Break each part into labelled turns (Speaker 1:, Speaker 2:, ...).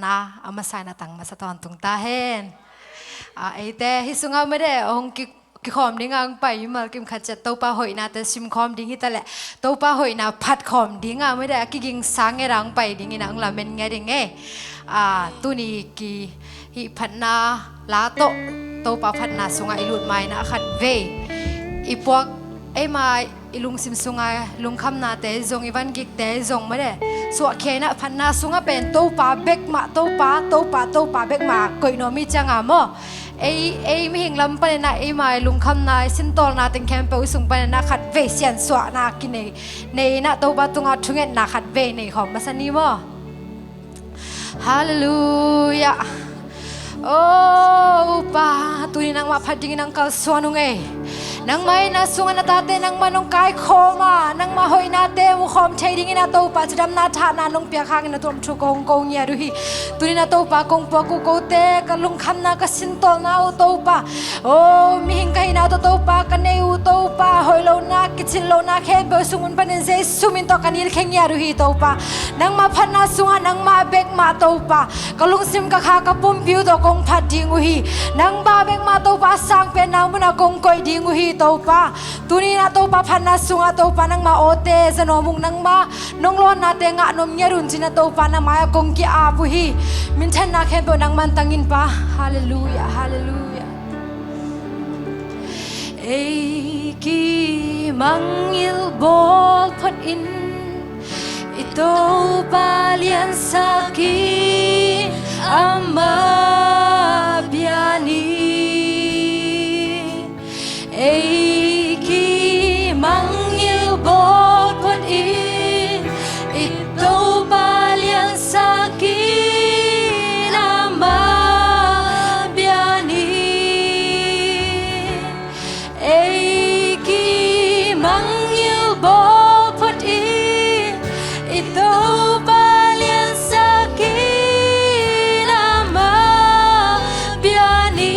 Speaker 1: na amasay na tang masaton tung tahen ite hisunga mede ong ki khom ding ang pai mal kim khat to pa hoi na te sim khom ding hitale to pa hoi na phat khom ding a mede ki ging sang e rang pai ding ina ang la men nge ding e tu ni ki hi phat na la to pa phat na sunga ilut mai na khat ve ipok ai mai ilung sim sunga lung kham na te zong iwan gik te zong mede so khena phat na sunga pen to pa bek ma to pa bek ma koi no mi changa mo ai mi hing lam pa na ai mai lung kham na sin tol na teng kem pe usung pa na khat ve sian swa na ki nei na to ba tunga thungen na khat ve nei khom ma sani mo hallelujah oh pa tu ni nang ma phat ding nang kal swanung e nang mai na sunga na tate nang manong kai khoma nang ma hoi na te mu khom thei ding ina to pa chadam na tha na nong pia khang na tom thu kong kong ya ru hi tuni na to pa kong pa ku ko te ka lung kham na ka sin tol na u to pa o mi hing kai na to pa ka nei u to pa hoi lo na ki chin lo na khe be sungun pa nen je sumin to kanil kheng ya ru hi to pa nang ma phan na sunga nang ma bek ma to pa ka lung sim ka kha ka pum piu to kong phat ding u hi nang ba bek ma to pa sang pe na mu na kong koi ding u hi to pa tuni na to pa phan na sunga to pa nang ma ote zano mung nang ma nong lon na te nga nom nyarun jina to pa na ma kong ki a bu hi min than na khe bo nang man tangin pa hallelujah hallelujah ei ki mang il bol phat in ito pa lian saki ama biani ei ki mang yêu bol phat in ito pa lian saki ama biani ei ki mang yêu bol phat in ito pa lian saki ama biani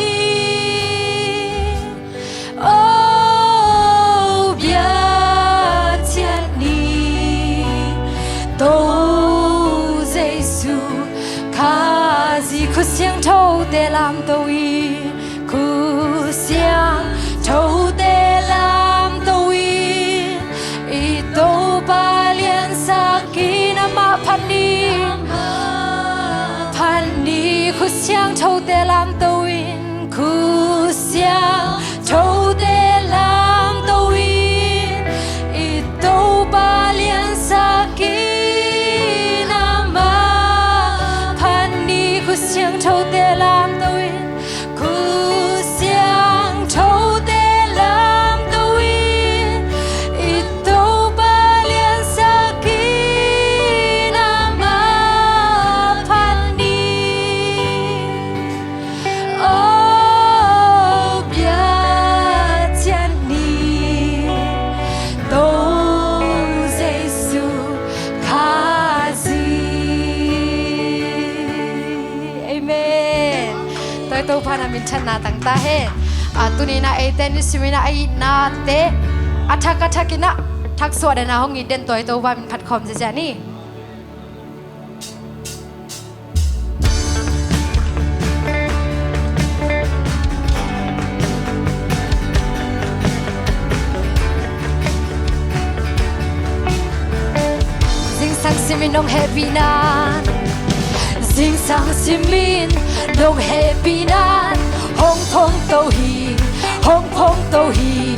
Speaker 1: khu xiang thâu để làm tôi khu xiang thâu để làm tôi ito ba lian saki na ma phani khu xiang thâu để làm tôi khu xiang thâu để làm tôi ito ba lian saki xiang thâu để làm tôi khu xiang thâu để làm tôi ito ba lian saki na ma phani oh bia chan ni to Giêsu tôi phá na min chan na tang ta he tuni na ai ten simina ai na te athakina thak so da na hong i den toy to ba min phat khom je ja ni sing sang simin nong heavy na sing sang simin nong happy nan hong phong to hi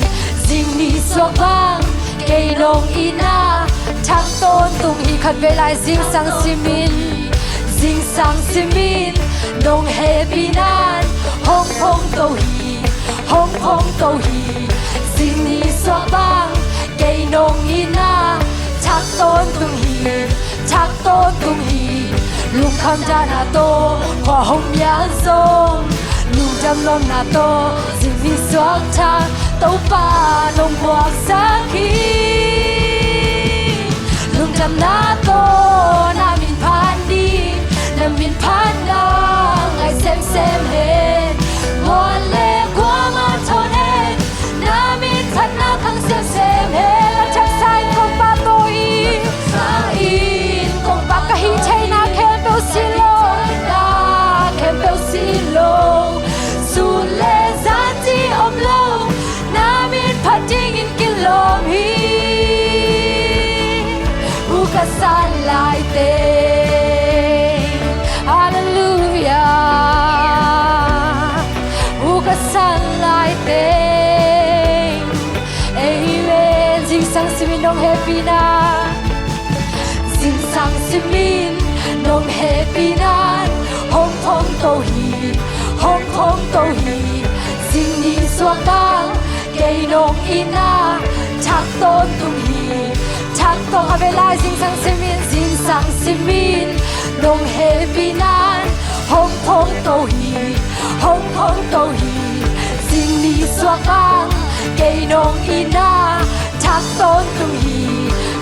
Speaker 1: sing ni so bang kay nong ina thak ton tung hi khat ve lai sing sang simin nong happy nan hong phong to hi sing ni so bang kay nong ina thak ton tung hi lung kham ja na to hoa hồng ya zong lung jam lom na to sing mi swak cha to pa nong buak sa khi lung jam na to na min phan đi na min phan na ngai sem he mo le kwa ma thon he na min phan na khang sem he la chak sai kong pa to i sa in kong pa ka hi chai na khe to silo สิมินนงเฮปีนานฮงทงโตฮีฮงทงโตฮีสิ่งนี้สวกังเกยนงอีนาชักต้นตุงฮีชักต้นเวลาสิ่งสังสิมินนงเฮปีนานฮงทงโตฮีฮงทงโตฮีสิ่งนี้สวกังเกยนงอีนาชักต้นตุงฮี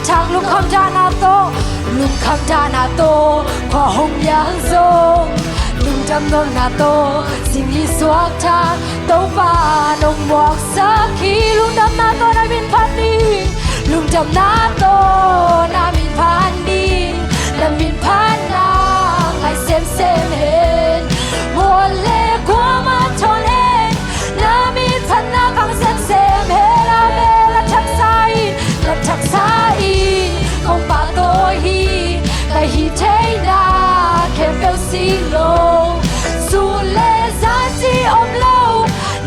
Speaker 1: ชักลุกคำจานาโตลุกคำจานาโตขอหงยังทรงลุงจำนงนาโตสิ่งนี้สวกชาโตฟ้านงบอกสักทีลุงจำนาโตนาบินพันดีลุงจำนาโตนาบินพันดีนาบินพันนางไอเซมเห็นมัวเล่กัวมาชนเห็นนาบินพันนาคังเซมเห็นลาเมละชักไซละชักไซคงป่าโตฮีแต่ฮีเทนาแค่เฟลซีโลสูเลซาจีอมโล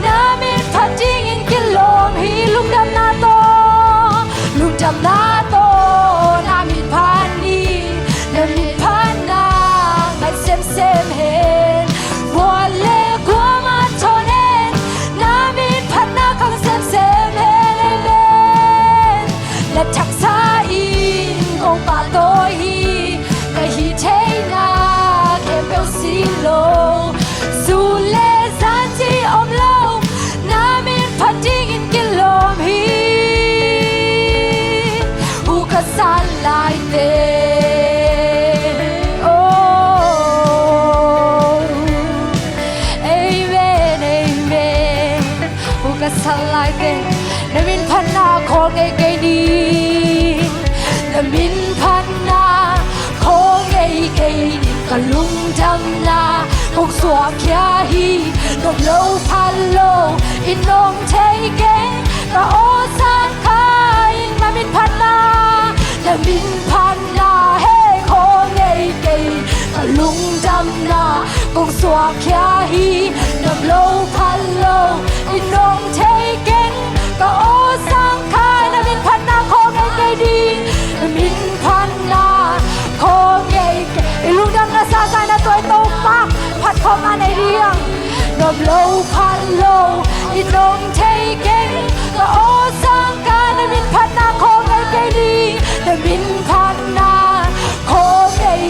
Speaker 1: นามินพันจิงอินกิโลมฮีลุงดำนาโตลุงจำนาโตนามินพันนีนามินพันนาไอเซมเห็นวัวเล่กัวมาชนเห็นนามินพันนาคังเซมเห็นเล่และชักซาอินคงป่าโตฮีแต่ฮีเทนาแค่เฟลซีโลสูเลซาจีอมโลนามินพันจิงอินกิโลมฮีอุกสันไลเตโอเอเมนเอเมนอุกสันไลเตนามินพันนาขอเกยดีนามินพันนาขอเกยดีก็ลุงจำนาคงสวกยาฮีนมโลพันโลอินนงเทเกก็โอซานคาอินนามินพันนานามินพันนาเฮขอเกยก็ลุงจำนาคงสวกยาฮีนมโลพันโลอินนงเทเกก็โอสังขารนามินพันนาขอเกยดีนามินพันนาขอเกยลุงดำนาซาซายนาตัวโตมากพัดเข้ามาในเรียงนมโลพันโลอินงเทเกก็โอสังขารนามินพันนาขอเกยดีนามินพันนาขอเกย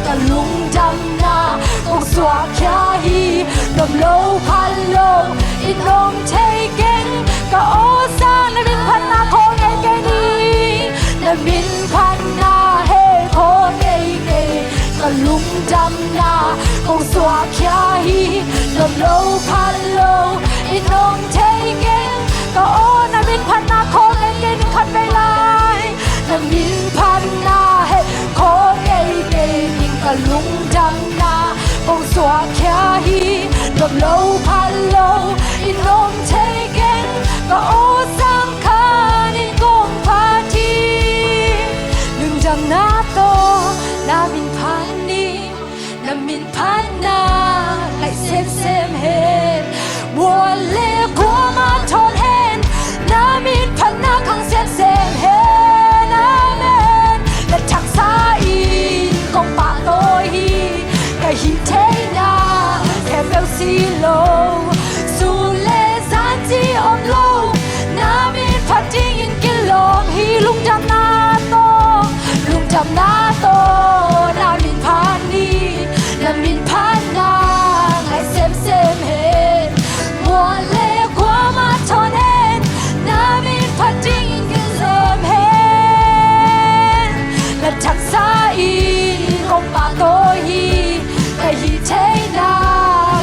Speaker 1: ก็ลุงจำนาคงสวกยาฮีนมโลพันโลอินงเทเกก็โอซานามินพันนาขอเกยดีนามินพันนาเฮขอเกยก็ลุงจำนาคงสวกยาฮีนมโลพันโลอินงเทเกก็โอนามินพันนาขอเกยดีขัดไปลายนามินพันนาเฮขอเกยก็ลุงจำนาคงสวกยาฮีนมโลพันโลอินงเทเกก็โอสังขารนิกงพาทีลุงจำนาโตนามินพันนีนามินพันนาไลเซมเห็นวัวเล่กัวมาชนเห็นนามินพันนาคังเซมเห็นนาเมนและชักซาอินกงป่าโตฮีกะฮิเทนาแค่เฟลซีโลสูเลซาจีอมโลนามินพันจิงอินกิโลมฮีลุงจำนาโตลุงจำนาโตนามินพันนีนามินพันนาไอเซมเห็นมัวเล่กัวมาชนเห็นนามินพันจิงอินกิโลมเห็นและชักซาอินกงป่าโตฮีกะฮีเทนา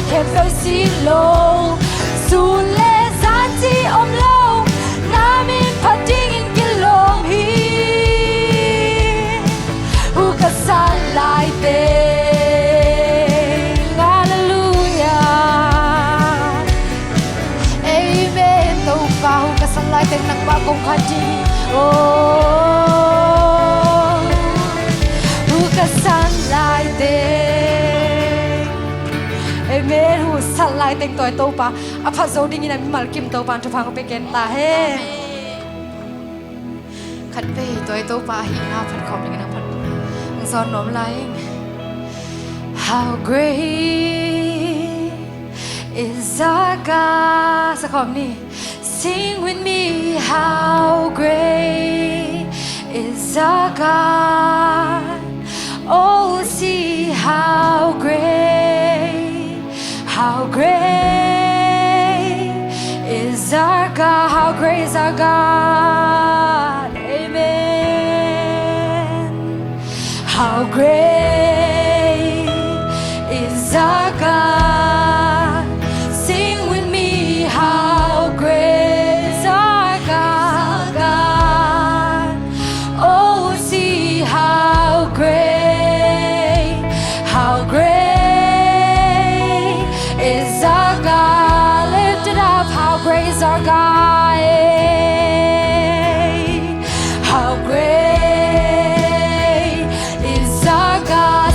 Speaker 1: แค่เฟลซีโลสูเลซาจีอมโลนามินพันจิงอินกิโลมฮีอุกสันไลเตฮาเลลูยาเอเมนโตฟาอุกสันไลเตนักบากงพันจีโออุกสันไลเตเอเมนหูสันไลเต็งตัวโตปะอภัสโซดิ้งนี่นะมิมัลกิมโตปานทุพังไปเกนตาเฮขัดเปตัวโตปะหินาพันคอมดิ้งนะพัน son nom lying. How great is our God. Sing with me. How great is our God. Oh, see how great is our God. How great is our God. Amen. How great is our God. Sing with me. How great is our God. Oh, see how great is our God. Lift it up. How great is our God. How great is our God.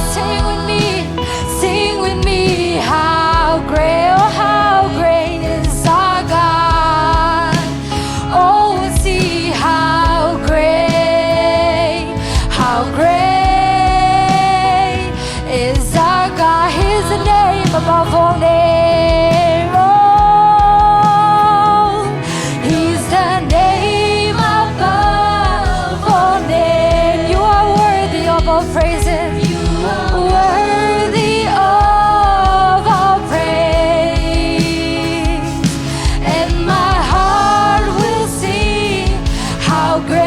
Speaker 1: Sing with me. How great, oh how great is our God. Oh, see how great is our God. He's the name above all names. Oh, He's the name above all names. You are worthy of all praises. Worthy of all praise. And my heart will sing how great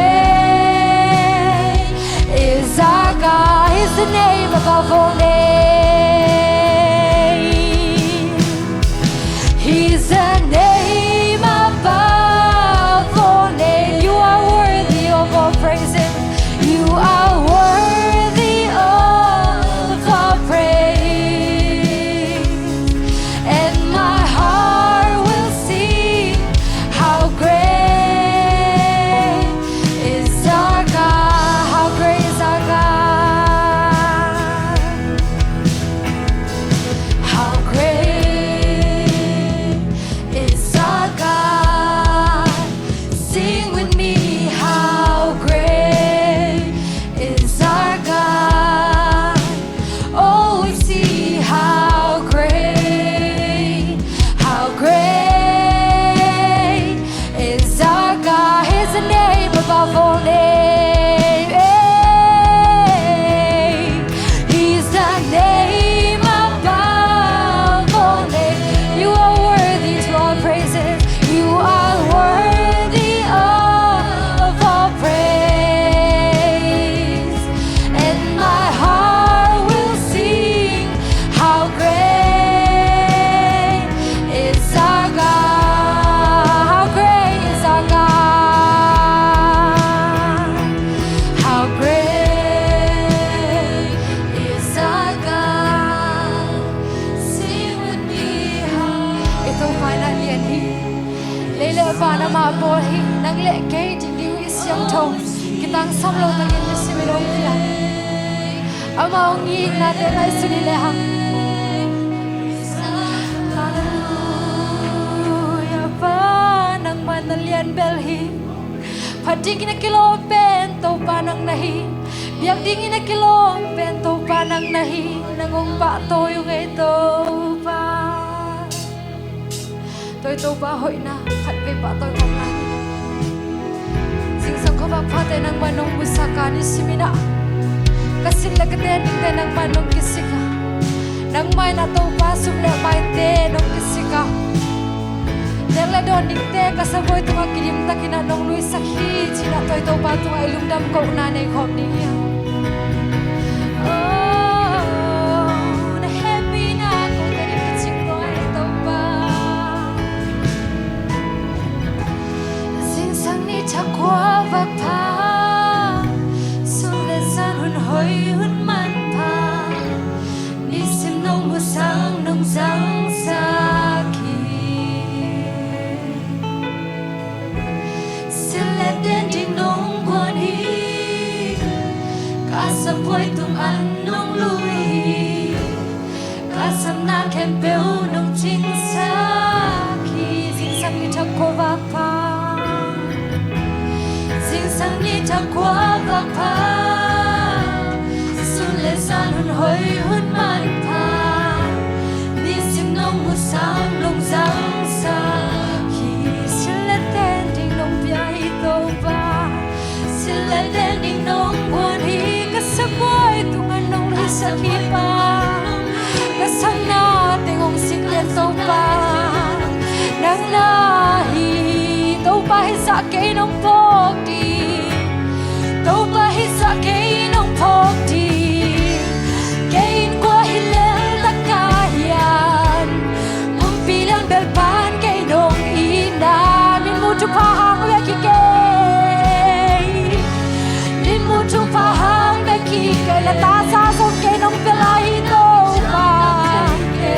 Speaker 1: is our God. He's the name above all names. He's the name above all names. You are worthy of all praises. You are worthy of all praise. And my heart will sing how great is our God. How great is our God. How great is our God. Sing with me. How great is our God. Oh, we see how great is our God. His name above all names. He's the name above all names. You are worthy to all praises. You are worthy of all praise. And my heart will sing how great is our God. How great is our God. How great is our God. Sing with me. Ito pa na lian hi. Lele pa na mabol hi. Nang le kay jindi wi siyang thong. Kitang samlo tagin ni similong pia. Amaong ngig natin ay sunilehang. Hallelujah pa nang manalian belhi. Padingin na kilo bento pa nang nahi. Biyak dingin na kilo bento pa nang nahi. Nangong pa to yung ito pa. Tôi ba hội na khát về ba tôi không lại. Sing sang ko ba pate nang manong busaka ni simina. Kasin lagate ning te nang manong kisika. Nang may na to ba sumle may te nong kisika. Nela don ning te kasaboy tu makirim takina nong lui sakhi china to ba tu ai lumdam ko na nei khom ni ya. Qua vạc pha sung lên gian hun hoi hun man pa ni sim nông mùa sáng nông giang xa kỳ xin lên đến đình nông quan hi cả sắp quay tung ăn nông lui cả sắp na kèm béo nông chính xác khi dinh sang như thắc qua vạc pha sang ni ta qua vạc pha san hun hoi hun man pa ni sim nong mu sam long giang sa khi sile ten ding nong bia hi to ba sile ten ding nong buồn hi ka sa boy tung an nong li sa hi pa ka sang na ting ong sing ten to ba nang na hi to ba hi sa ke nong pok di to ba hi sa ke nong pok di gain qua hi le ta ka hian mum pilang bel pan ke nong ina min mu chu pa hang we ki ke min mu chu pa hang we ki ke la ta sa so ke nong pe lai to ba ke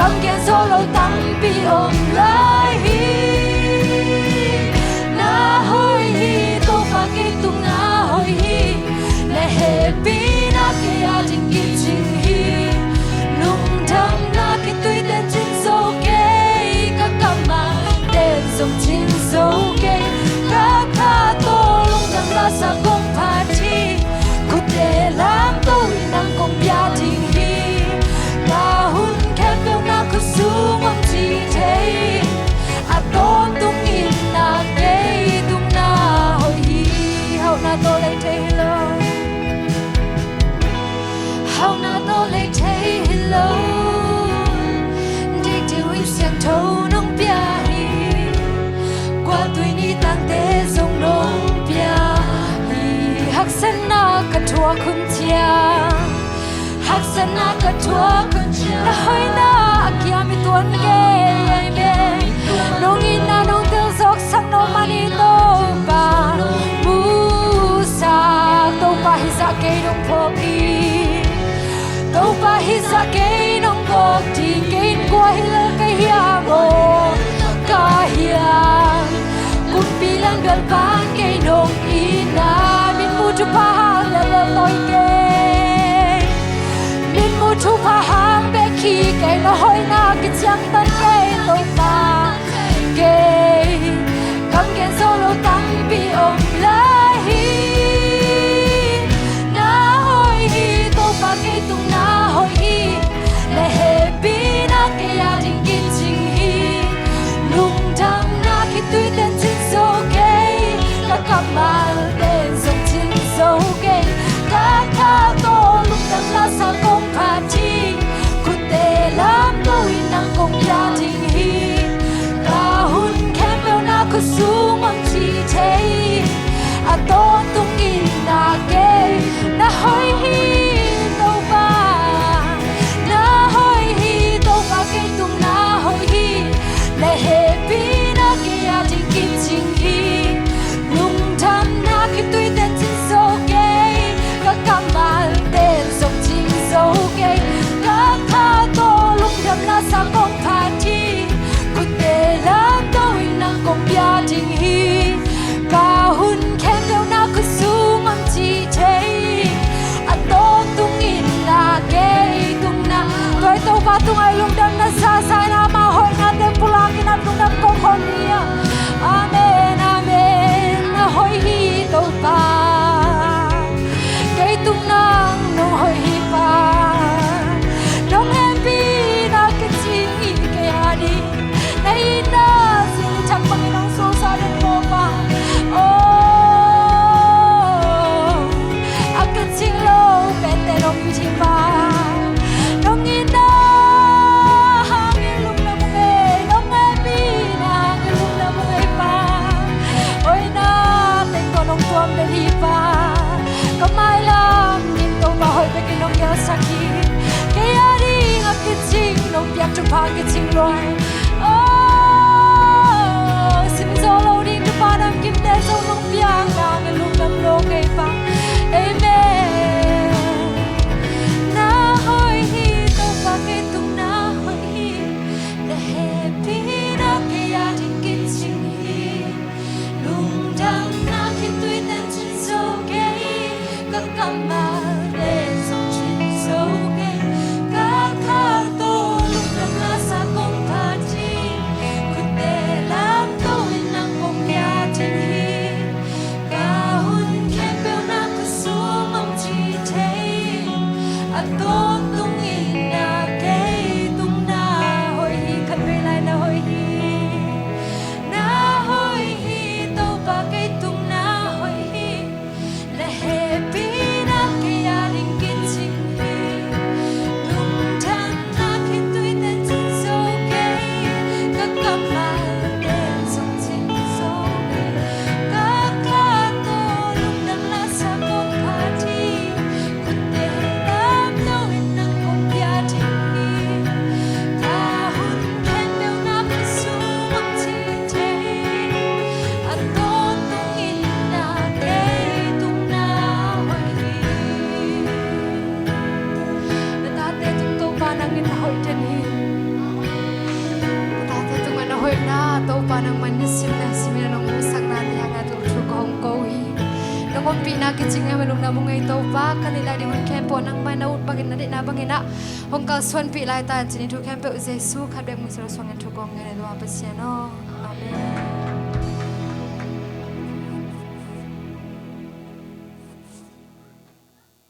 Speaker 1: kam ke solo tang pi om lai hi na hoi hi to pa ke tung na hoi hi le he pi na ke a ding ki ching hi lung thang na ke tui den chin so ke ka kam ma den som chin so ke ka ka to lung thang la sa kong pa thi ku te lam to nang kong pya ding hi ka hun ke to na ku su ngom chi te a ton tung in na ke tung na hoi hi hau na to lai te lo hau na to lai te lo đi đi huy xiang thâu nông bia hi qua tuổi ni tang te sông nông bia hi hắc sen na ka thua khun chia hắc sen na ka thua khun chia na hoi na kia mi tuan ge ai be nong in na nong tel sok sang no mani to ba mu sa to pa hi sa ke nong phok i to pa hi sa ke nong phok ti ke kwa hi le ke hia mo ka hia kun pilan bel pan ke nong ina min mu chu pa le le toi ke min mu chu pa hang be ki ke no hoi na ke chang tan ke to pa ke kam ke solo tang pi om lai hi na hoi hi to pa ke tung na hoi hi le he pi na ke ya ding ki ching hi lung dang na ke tui ten chin so ke ka kam ma den som chin so ke ka ka to lung dang la sa kong pa thi ku te lam to in nang kong ya ding hi ka hun kem lo na ku su ngom chi te a to tung in na ke na hoi hi to ba na hoi hi to ba ke tung na hoi hi le he pi na ke ya ding ki ching hi lung tham na ke tui ten chin so ke ka kam mal ten som chin so ke ka ka to lung tham na sa kong pa thi ku te lam to in nang kong pya ding hi ka hun kem lo na ku su ngom chi te a to tung in na ke tung na toi to ba tung ai lung dam na sa sa na ma hoi na tem pula ki na tung dam kong hon nia amen amen na hoi hi to ba ke tung nang no hoi hi pa dong em pi na ke ching i ke ani nei na sin chak pang nang so sa den mo pa oh a ke ching lo pe te rom chi pa dong in na hang in lum na mo e dong em pi na ke lum na mo e pa oi na ten ko nong tuam de hi pa kamai lam nin to ba hoi pe ki nong ya saki ke ari ngak ki ching nong pyak chu pa ki ching loi oh sim zo lo ding tu pa nam kim te zo nong pyak na ke lum nam lo ke pa amen na hoi hi to pa ke tung na hoi hi le he pi na ke ya ding ki ching hi lung dang na ke tui ten chin so ke ka kam ma den som chin so ke ka ka to lung dang la sa kong pa กิจงานมันลงน้ำมงไงโตบ้ากันในลายดิวันแคมปนังไม่นาอุดบักินนาดินาบังินะหงกาส่วนปีลายตาจินิทุกแคมเปอร์เจสูขับเด็กมือสระสวงเงินทุกกองเงินในดวงเปเซียโนอาเมน